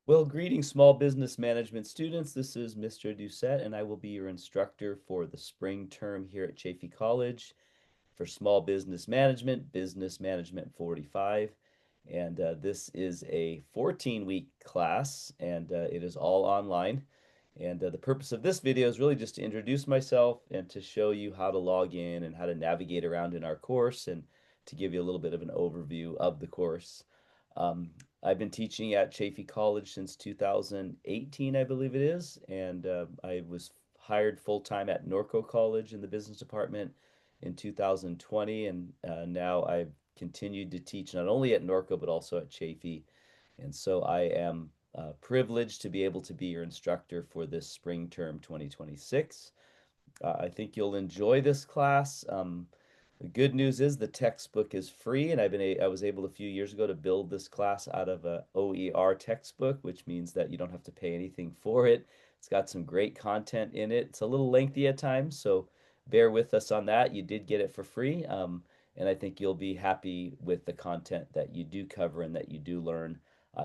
Well, greetings, small business management students. This is Mr. Doucette, and I will be your instructor for the spring term here at Chaffey College for small business management, Business Management 45. And this is a 14-week class, and it is all online. And the purpose of this video is really just to introduce myself and to show you how to log in and how to navigate around in our course and to give you a little bit of an overview of the course. Um, I've been teaching at Chaffey College since 2018, I believe it is, and I was hired full-time at Norco College in the business department in 2020, and now I've continued to teach not only at Norco but also at Chaffey. And so I am privileged to be able to be your instructor for this spring term 2026. I think you'll enjoy this class. The good news is the textbook is free, and I was able a few years ago to build this class out of a OER textbook, which means that you don't have to pay anything for it. It's got some great content in it. It's a little lengthy at times, so bear with us on that. You did get it for free, and I think you'll be happy with the content that you do cover and that you do learn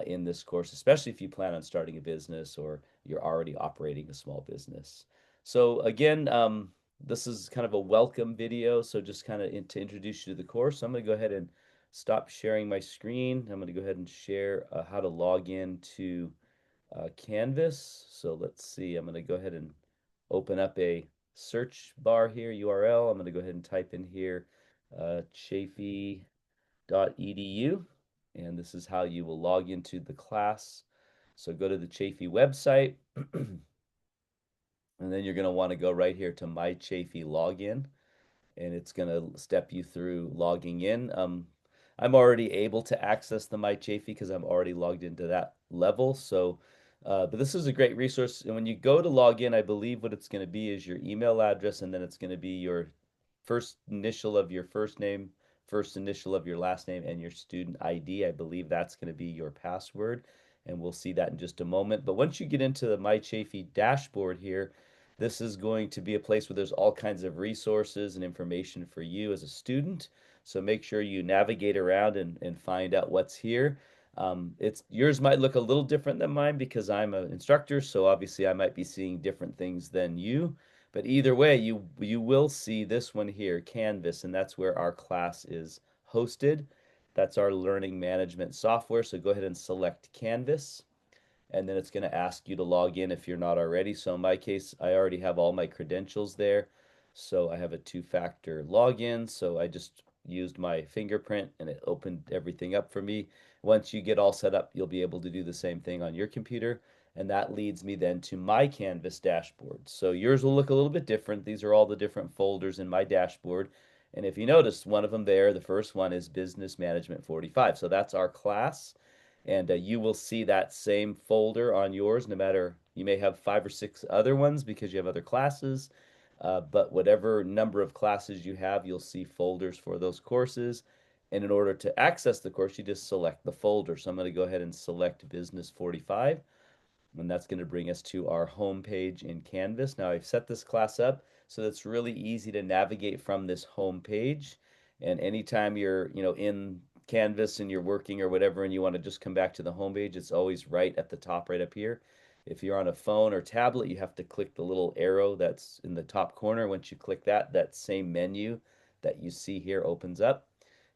in this course, especially if you plan on starting a business or you're already operating a small business. So again, this is kind of a welcome video, so just kind of to introduce you to the course. So I'm going to go ahead and stop sharing my screen. I'm going to go ahead and share how to log in to Canvas. So let's see, I'm going to go ahead and open up a search bar here, URL. I'm going to go ahead and type in here chaffey.edu, and this is how you will log into the class. So go to the Chaffey website. And then you're going to want to go right here to My Chaffey Login, and it's going to step you through logging in. I'm already able to access the My Chaffey because I'm already logged into that level. So, but this is a great resource. And when you go to log in, I believe what it's going to be is your email address, and then it's going to be your first initial of your first name, first initial of your last name, and your student ID. I believe that's going to be your password, and we'll see that in just a moment. But once you get into the My Chaffey dashboard here, this is going to be a place where there's all kinds of resources and information for you as a student. So make sure you navigate around and find out what's here. It's yours might look a little different than mine because I'm an instructor, so obviously I might be seeing different things than you. But either way, you will see this one here, Canvas, and that's where our class is hosted. That's our learning management software. So go ahead and select Canvas, and then it's going to ask you to log in if you're not already. So in my case, I already have all my credentials there. So I have a two-factor login. So I just used my fingerprint and it opened everything up for me. Once you get all set up, you'll be able to do the same thing on your computer. And that leads me then to my Canvas dashboard. So yours will look a little bit different. These are all the different folders in my dashboard. And if you notice, one of them there, the first one is Business Management 45. So that's our class, and you will see that same folder on yours, no matter, you may have 5 or 6 other ones because you have other classes, but whatever number of classes you have, you'll see folders for those courses. And in order to access the course, you just select the folder. So I'm going to go ahead and select Business 45, and that's going to bring us to our home page in Canvas. Now I've set this class up so that it's really easy to navigate from this home page. And anytime you're, in Canvas and you're working or whatever, and you want to just come back to the home page, it's always right at the top, right up here. If you're on a phone or tablet, you have to click the little arrow that's in the top corner. Once you click that, that same menu that you see here opens up,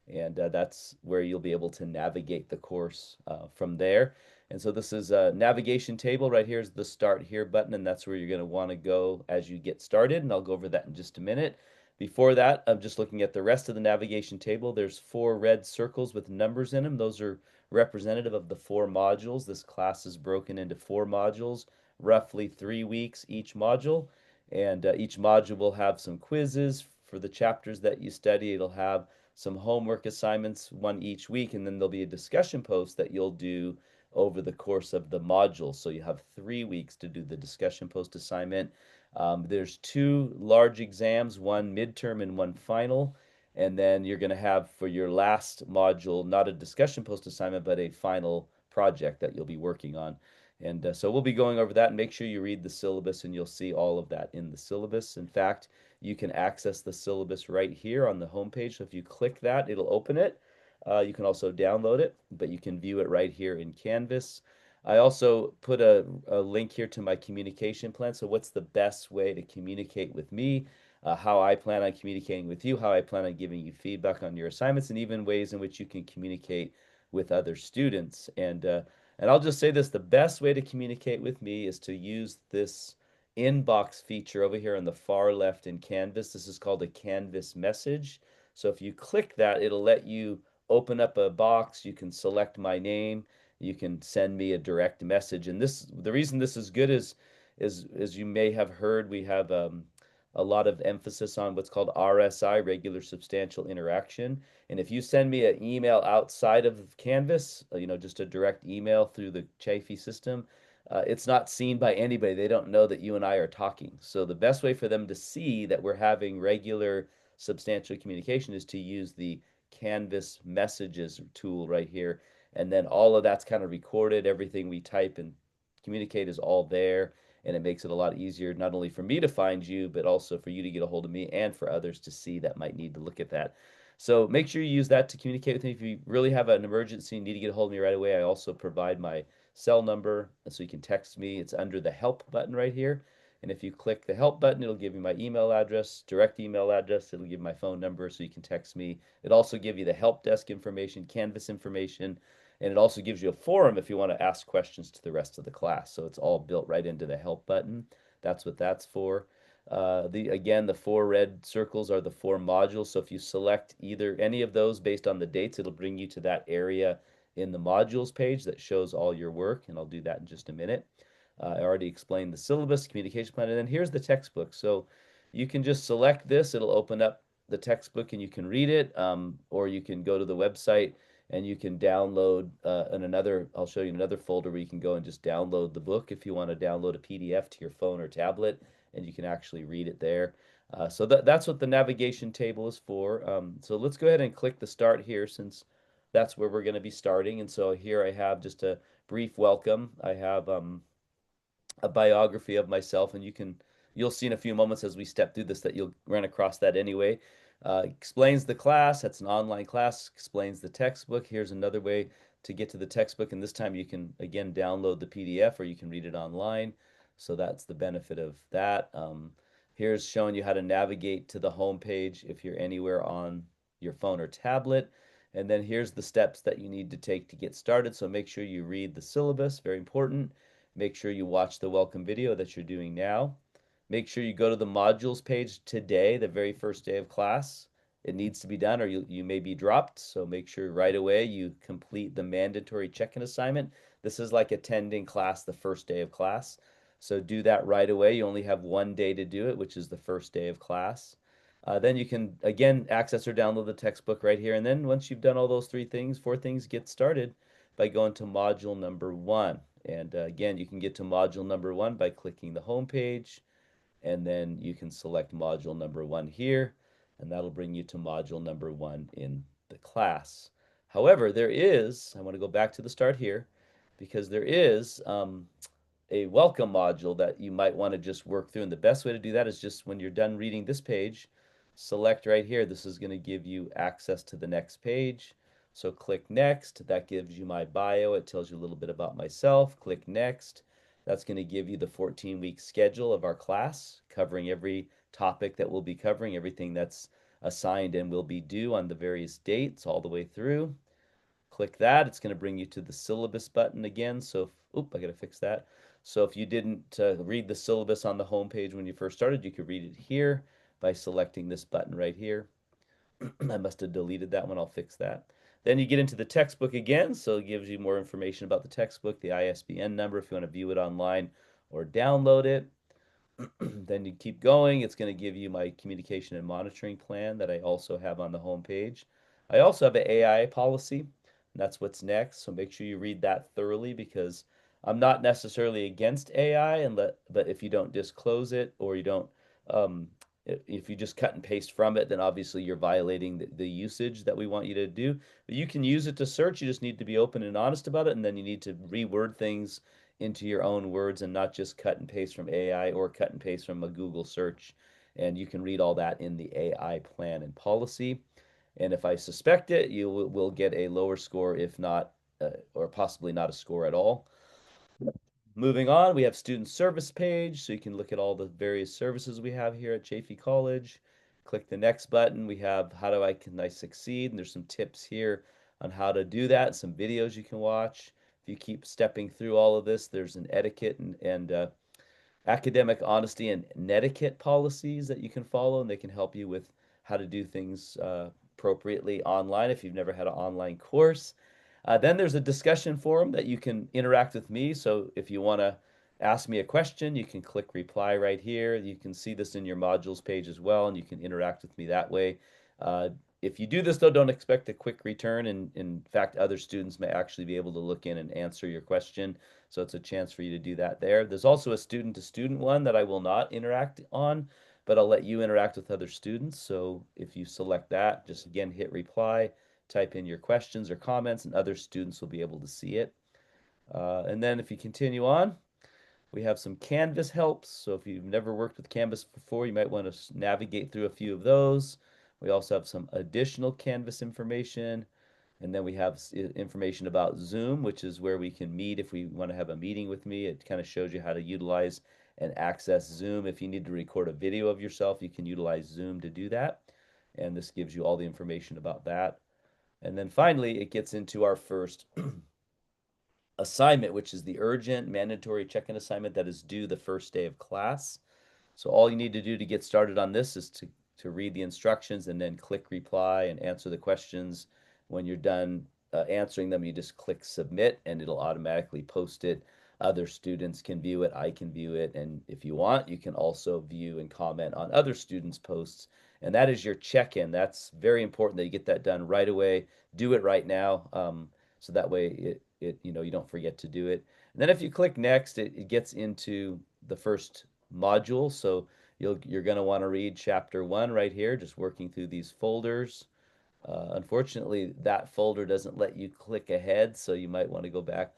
and that's where you'll be able to navigate the course from there. And so this is a navigation table. Right here is the Start Here button, and that's where you're going to want to go as you get started, and I'll go over that in just a minute. Before that, I'm just looking at the rest of the navigation table. There's 4 red circles with numbers in them. Those are representative of the 4 modules. This class is broken into 4 modules, roughly 3 weeks each module, and each module will have some quizzes for the chapters that you study. It'll have some homework assignments, one each week, and then there'll be a discussion post that you'll do over the course of the module. So you have 3 weeks to do the discussion post assignment. There's 2 large exams, one midterm and one final. And then you're going to have for your last module, not a discussion post assignment, but a final project that you'll be working on. And so we'll be going over that, and make sure you read the syllabus, and you'll see all of that in the syllabus. In fact, you can access the syllabus right here on the home page. So if you click that, it'll open it. You can also download it, but you can view it right here in Canvas. I also put a link here to my communication plan. So what's the best way to communicate with me? How I plan on communicating with you, how I plan on giving you feedback on your assignments, and even ways in which you can communicate with other students. And I'll just say this, the best way to communicate with me is to use this inbox feature over here on the far left in Canvas. This is called a Canvas message. So if you click that, it'll let you open up a box. You can select my name. You can send me a direct message. And this, the reason this is good is as you may have heard, we have a lot of emphasis on what's called RSI, regular substantial interaction. And if you send me an email outside of Canvas, just a direct email through the Chafee system, it's not seen by anybody. They don't know that you and I are talking. So the best way for them to see that we're having regular substantial communication is to use the Canvas messages tool right here. And then all of that's kind of recorded. Everything we type and communicate is all there. And it makes it a lot easier, not only for me to find you, but also for you to get a hold of me and for others to see that might need to look at that. So make sure you use that to communicate with me. If you really have an emergency and need to get a hold of me right away, I also provide my cell number so you can text me. It's under the help button right here. And if you click the help button, it'll give you my email address, direct email address. It'll give my phone number so you can text me. It also give you the help desk information, Canvas information, and it also gives you a forum if you want to ask questions to the rest of the class. So it's all built right into the help button. That's what that's for. The four red circles are the four modules. So if you select either any of those based on the dates, it'll bring you to that area in the modules page that shows all your work, and I'll do that in just a minute. I already explained the syllabus, communication plan, and then here's the textbook. So you can just select this. It'll open up the textbook and you can read it, or you can go to the website and you can download I'll show you another folder where you can go and just download the book if you want to download a PDF to your phone or tablet, and you can actually read it there. So that's what the navigation table is for. So let's go ahead and click the start here since that's where we're going to be starting. And so here I have just a brief welcome. I have a biography of myself, and you'll see in a few moments as we step through this that you'll run across that anyway. Explains the class. That's an online class. Explains the textbook. Here's another way to get to the textbook, and this time you can again download the PDF or you can read it online. So that's the benefit of that. Here's showing you how to navigate to the home page if you're anywhere on your phone or tablet. And then here's the steps that you need to take to get started. So make sure you read the syllabus, very important. Make sure you watch the welcome video that you're doing now. Make sure you go to the modules page today, the very first day of class. It needs to be done or you may be dropped. So make sure right away you complete the mandatory check-in assignment. This is like attending class the first day of class. So do that right away. You only have one day to do it, which is the first day of class. Then you can, again, access or download the textbook right here. And then once you've done all those four things, get started by going to module number 1. And again, you can get to module number 1 by clicking the home page, and then you can select module number 1 here, and that'll bring you to module number 1 in the class. However, I want to go back to the start here, because there is a welcome module that you might want to just work through. And the best way to do that is just when you're done reading this page, select right here. This is going to give you access to the next page. So click next. That gives you my bio. It tells you a little bit about myself. Click next. That's going to give you the 14-week schedule of our class, covering every topic that we'll be covering, everything that's assigned and will be due on the various dates all the way through. Click that. It's going to bring you to the syllabus button again. So, I got to fix that. So if you didn't read the syllabus on the home page when you first started, you could read it here by selecting this button right here. I must have deleted that one. I'll fix that. Then you get into the textbook again, so it gives you more information about the textbook, the ISBN number if you want to view it online or download it. Then you keep going. It's going to give you my communication and monitoring plan that I also have on the home page. I also have an AI policy, and that's what's next. So make sure you read that thoroughly because I'm not necessarily against AI, but if you don't disclose it or you don't um, if you just cut and paste from it, then obviously you're violating the usage that we want you to do. But you can use it to search. You just need to be open and honest about it, and then you need to reword things into your own words and not just cut and paste from AI or cut and paste from a Google search. And you can read all that in the AI plan and policy. And if I suspect it, you will get a lower score, if not, or possibly not a score at all. Moving on, we have student service page, so you can look at all the various services we have here at Chaffey College. Click the next button. We have can I succeed? And there's some tips here on how to do that, some videos you can watch. If you keep stepping through all of this, there's an etiquette and academic honesty and netiquette policies that you can follow, and they can help you with how to do things appropriately online if you've never had an online course. Then there's a discussion forum that you can interact with me. So if you want to ask me a question, you can click reply right here. You can see this in your modules page as well, and you can interact with me that way. Uh, if you do this, though, don't expect a quick return. And in fact, other students may actually be able to look in and answer your question. So it's a chance for you to do that there. There's also a student-to-student one that I will not interact on, but I'll let you interact with other students. So if you select that, just again, hit reply, type in your questions or comments, and other students will be able to see it. And then if you continue on, we have some Canvas helps. So if you've never worked with Canvas before, you might want to navigate through a few of those. We also have some additional Canvas information. And then we have information about Zoom, which is where we can meet if we want to have a meeting with me. It kind of shows you how to utilize and access Zoom. If you need to record a video of yourself, you can utilize Zoom to do that. And this gives you all the information about that. And then finally, it gets into our first assignment, which is the urgent mandatory check-in assignment that is due the first day of class. So all you need to do to get started on this is to read the instructions and then click reply and answer the questions. When you're done answering them, you just click submit and it'll automatically post it. Other students can view it, I can view it, and if you want, you can also view and comment on other students' posts. And that is your check-in. That's very important that you get that done right away. Do it right now, so that way you don't forget to do it. And then if you click next, it gets into the first module. So you're going to want to read chapter 1 right here, just working through these folders. Unfortunately, that folder doesn't let you click ahead, so you might want to go back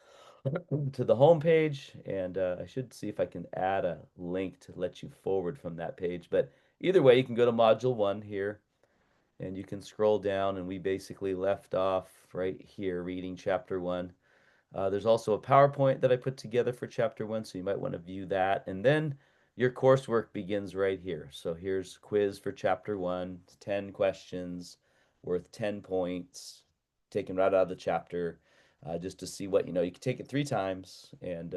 to the home page, and I should see if I can add a link to let you forward from that page. But either way, you can go to module 1 here, and you can scroll down, and we basically left off right here reading chapter 1. There's also a PowerPoint that I put together for chapter 1, so you might want to view that. And then your coursework begins right here. So here's quiz for chapter 1, 10 questions worth 10 points, taken right out of the chapter, just to see what you know. You can take it 3 times, and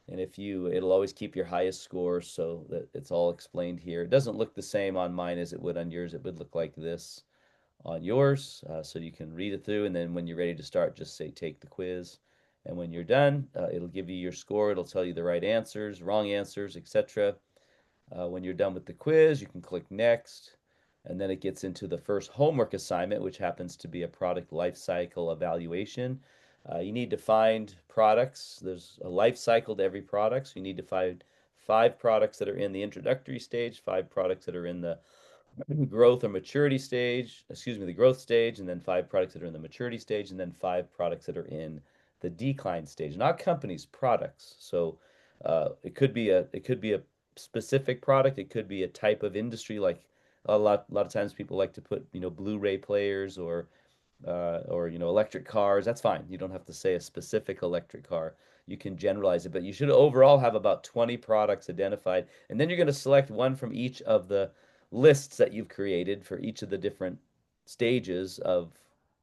if it'll always keep your highest score, so that it's all explained here. It doesn't look the same on mine as it would on yours. It would look like this on yours, so you can read it through, and then when you're ready to start, just say take the quiz. And when you're done, it'll give you your score. It'll tell you the right answers, wrong answers, etc. When you're done with the quiz, you can click next, and then it gets into the first homework assignment, which happens to be a product life cycle evaluation. You need to find products. There's a life cycle to every product, so you need to find 5 products that are in the introductory stage, 5 products that are in the growth or maturity stage, excuse me, the growth stage, and then 5 products that are in the maturity stage, and then 5 products that are in the decline stage. Not companies, products. So it could be a specific product. It could be a type of industry. Like a lot of times people like to put Blu-ray players or electric cars. That's fine. You don't have to say a specific electric car. You can generalize it, but you should overall have about 20 products identified, and then you're going to select one from each of the lists that you've created for each of the different stages of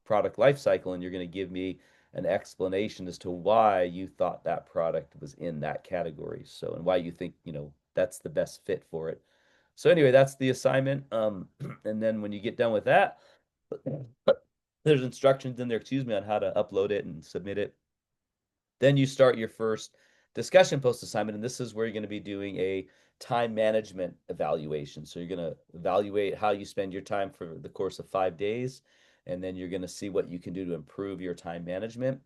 product life cycle, and you're going to give me an explanation as to why you thought that product was in that category. So, and why you think, that's the best fit for it. So anyway, that's the assignment. And then when you get done with that, there's instructions in there, excuse me, on how to upload it and submit it. Then you start your first discussion post assignment, and this is where you're going to be doing a time management evaluation. So you're going to evaluate how you spend your time for the course of 5 days, and then you're going to see what you can do to improve your time management.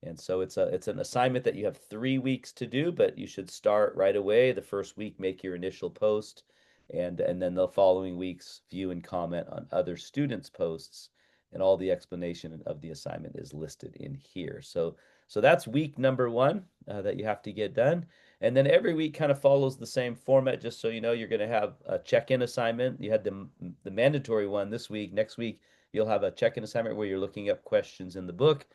And so it's an assignment that you have 3 weeks to do, but you should start right away. The first week, make your initial post, and then the following weeks, view and comment on other students' posts, and all the explanation of the assignment is listed in here. So that's week number 1 that you have to get done. And then every week kind of follows the same format, just so you know. You're going to have a check-in assignment. You had the mandatory one this week. Next week, you'll have a check-in assignment where you're looking up questions in the book.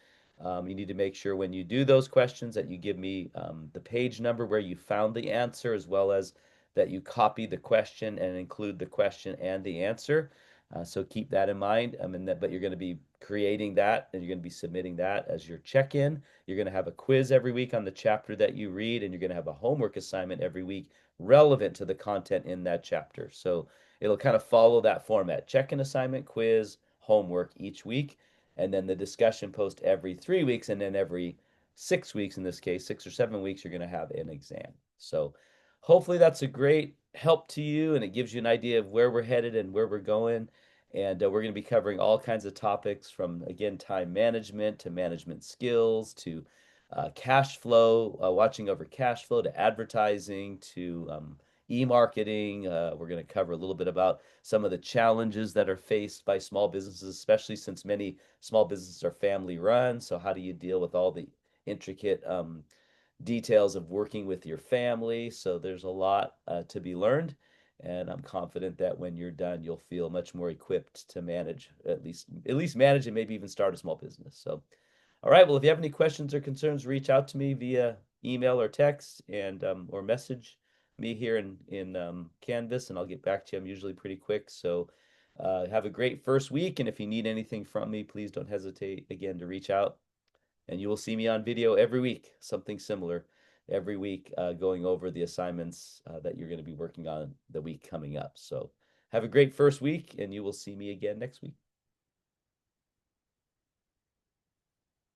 You need to make sure when you do those questions that you give me the page number where you found the answer, as well as that you copy the question and include the question and the answer. So keep that in mind. But you're going to be creating that and you're going to be submitting that as your check-in. You're going to have a quiz every week on the chapter that you read, and you're going to have a homework assignment every week relevant to the content in that chapter. So it'll kind of follow that format: check-in assignment, quiz, homework each week, and then the discussion post every 3 weeks, and then every 6 weeks, in this case, 6 or 7 weeks, you're going to have an exam. So hopefully that's a great help to you, and it gives you an idea of where we're headed and where we're going. And we're going to be covering all kinds of topics, from, again, time management to management skills to cash flow, watching over cash flow, to advertising, to e-marketing. We're going to cover a little bit about some of the challenges that are faced by small businesses, especially since many small businesses are family run. So how do you deal with all the intricate details of working with your family? So there's a lot to be learned. And I'm confident that when you're done, you'll feel much more equipped to manage, at least manage, and maybe even start a small business. So, all right. Well, if you have any questions or concerns, reach out to me via email or text, and or message me here in Canvas, and I'll get back to you. I'm usually pretty quick. So have a great first week, and if you need anything from me, please don't hesitate again to reach out. And you will see me on video every week, something similar every week, going over the assignments that you're going to be working on the week coming up. So have a great first week, and you will see me again next week.